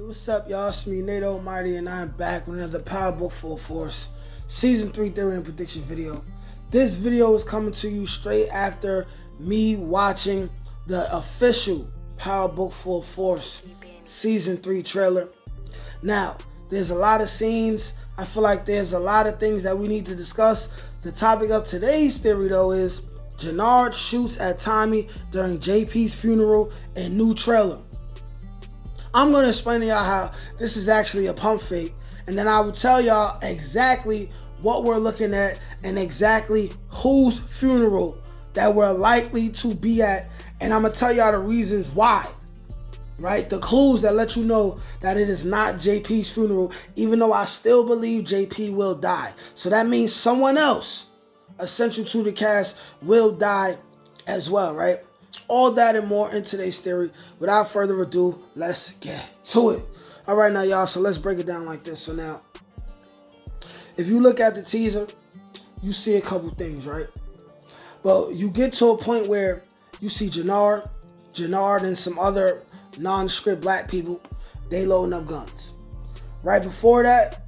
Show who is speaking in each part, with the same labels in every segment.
Speaker 1: What's up, y'all? It's me, Nate Almighty, and I'm back with another Power Book Full Force Season 3 Theory and Prediction video. This video is coming to you straight after me watching the official Power Book Full Force Season 3 trailer. Now, there's a lot of scenes. I feel like there's a lot of things that we need to discuss. The topic of today's theory, though, is Jernard shoots at Tommy during JP's funeral and new trailer. I'm going to explain to y'all how this is actually a pump fake, and then I will tell y'all exactly what we're looking at and exactly whose funeral that we're likely to be at, and I'm going to tell y'all the reasons why, right? The clues that let you know that it is not JP's funeral, even though I still believe JP will die. So that means someone else essential to the cast will die as well, right? All that and more in today's theory. Without further ado, let's get to it. All right, now, y'all, so let's break it down like this. So now, if you look at the teaser, you see a couple things, right? But you get to a point where you see Jernard and some other nondescript black people, they loading up guns. Right before that,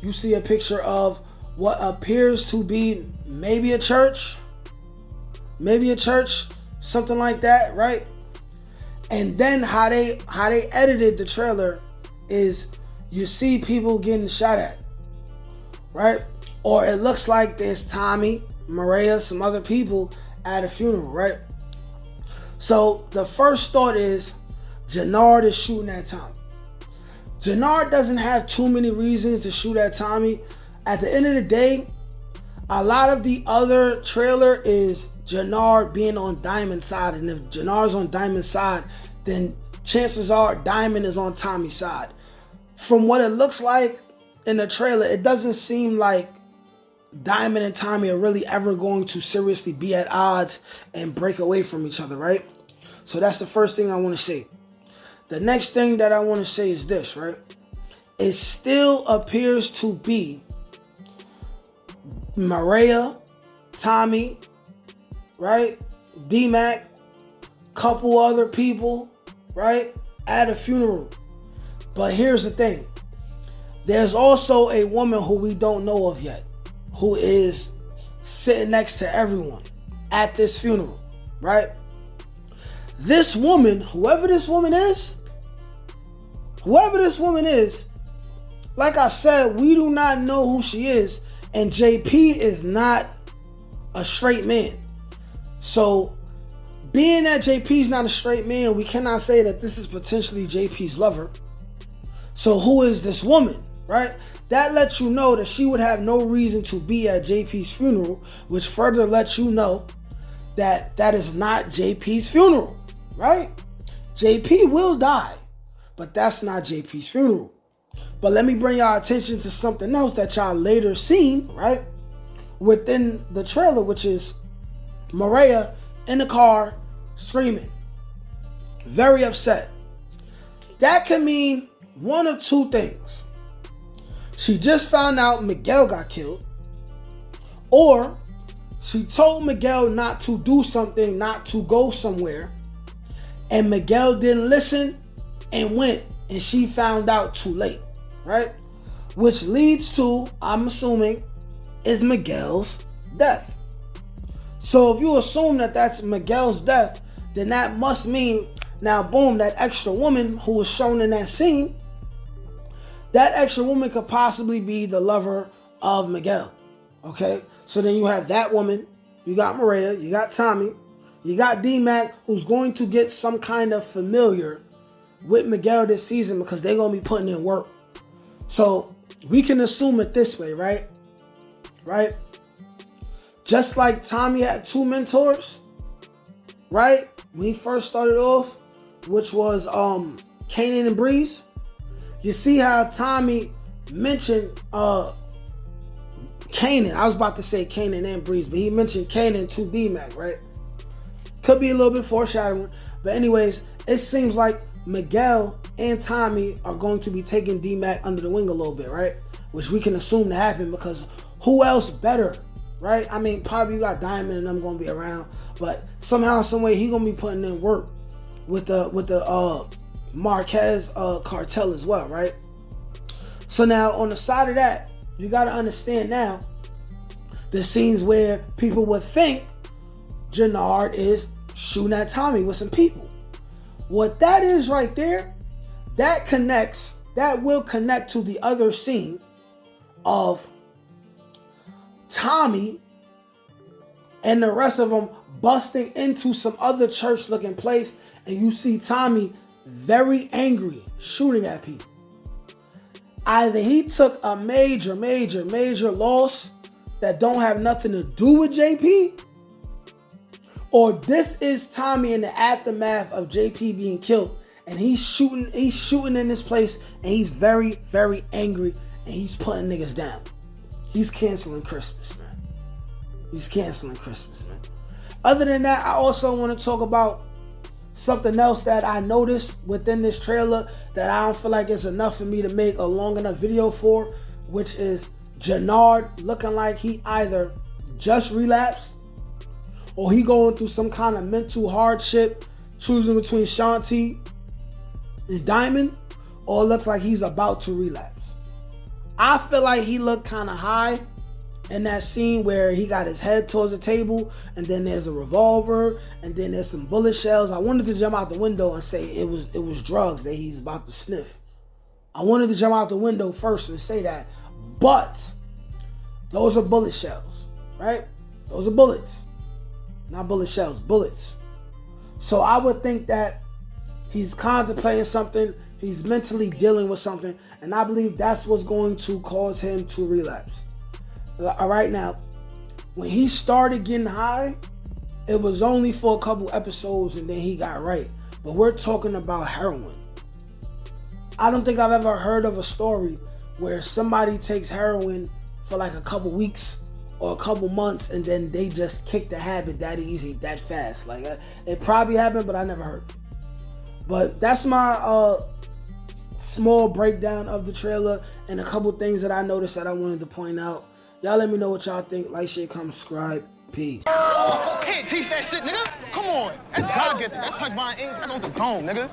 Speaker 1: you see a picture of what appears to be maybe a church, something like that, right? And then how they edited the trailer is you see people getting shot at, right? Or it looks like there's Tommy, Maria, some other people at a funeral, right? So the first thought is Jernard is shooting at Tommy. Jernard doesn't have too many reasons to shoot at Tommy. At the end of the day, a lot of the other trailer is Jernard being on Diamond's side, and if Jernard's on Diamond's side, then chances are Diamond is on Tommy's side. From what it looks like in the trailer, it doesn't seem like Diamond and Tommy are really ever going to seriously be at odds and break away from each other, right? So that's the first thing I want to say. The next thing that I want to say is this, right? It still appears to be Maria, Tommy, right? D-Mac, couple other people, right? At a funeral. But here's the thing. There's also a woman who we don't know of yet, who is sitting next to everyone at this funeral, right? This woman, whoever this woman is, like I said, we do not know who she is, and JP is not a straight man. So, being that JP is not a straight man, we cannot say that this is potentially JP's lover. So who is this woman, right? That lets you know that she would have no reason to be at JP's funeral, which further lets you know that that is not JP's funeral, right? JP will die, but that's not JP's funeral. But let me bring y'all attention to something else that y'all later seen, right? Within the trailer, which is Maria in the car screaming, very upset. That could mean one of two things. She just found out Miguel got killed, or she told Miguel not to do something, not to go somewhere, and Miguel didn't listen and went, and she found out too late, right? Which leads to, I'm assuming, is Miguel's death. So if you assume that that's Miguel's death, then that must mean, now boom, that extra woman who was shown in that scene, that extra woman could possibly be the lover of Miguel, okay? So then you have that woman, you got Maria, you got Tommy, you got D-Mac, who's going to get some kind of familiar with Miguel this season because they're going to be putting in work. So we can assume it this way, right? Right? Just like Tommy had two mentors, right? When he first started off, which was Kanan and Breeze. You see how Tommy mentioned Kanan. I was about to say Kanan and Breeze, but he mentioned Kanan to D-Mac, right? Could be a little bit foreshadowing. But anyways, it seems like Miguel and Tommy are going to be taking D-Mac under the wing a little bit, right? Which we can assume to happen because who else better, right? I mean, probably you got Diamond and them going to be around, but somehow, some way, he going to be putting in work with the Marquez cartel as well, right? So now on the side of that, you got to understand now the scenes where people would think Jernard is shooting at Tommy with some people. What that is right there, that will connect to the other scene of Tommy and the rest of them busting into some other church looking place, and you see Tommy very angry shooting at people. Either he took a major loss that don't have nothing to do with JP, or this is Tommy in the aftermath of JP being killed, and he's shooting in this place, and he's very angry, and he's putting niggas down. He's canceling Christmas, man. Other than that, I also want to talk about something else that I noticed within this trailer that I don't feel like it's enough for me to make a long enough video for, which is Jernard looking like he either just relapsed or he going through some kind of mental hardship, choosing between Shanti and Diamond, or it looks like he's about to relapse. I feel like he looked kind of high in that scene where he got his head towards the table, and then there's a revolver, and then there's some bullet shells. I wanted to jump out the window and say it was drugs that he's about to sniff. I wanted to jump out the window first and say that, but those are bullet shells, right? Those are bullets, not bullet shells, bullets. So I would think that he's contemplating something, he's mentally dealing with something, and I believe that's what's going to cause him to relapse. All right, now, when he started getting high, it was only for a couple episodes and then he got right. But we're talking about heroin. I don't think I've ever heard of a story where somebody takes heroin for like a couple weeks or a couple months and then they just kick the habit that easy, that fast. Like, it probably happened, but I never heard. But that's my small breakdown of the trailer and a couple things that I noticed that I wanted to point out. Y'all let me know what y'all think. Like, share, comment, subscribe. Peace.
Speaker 2: Can't teach that shit, nigga. Come on. That's God-gifted. That's touch my ink. That's on the dome, nigga.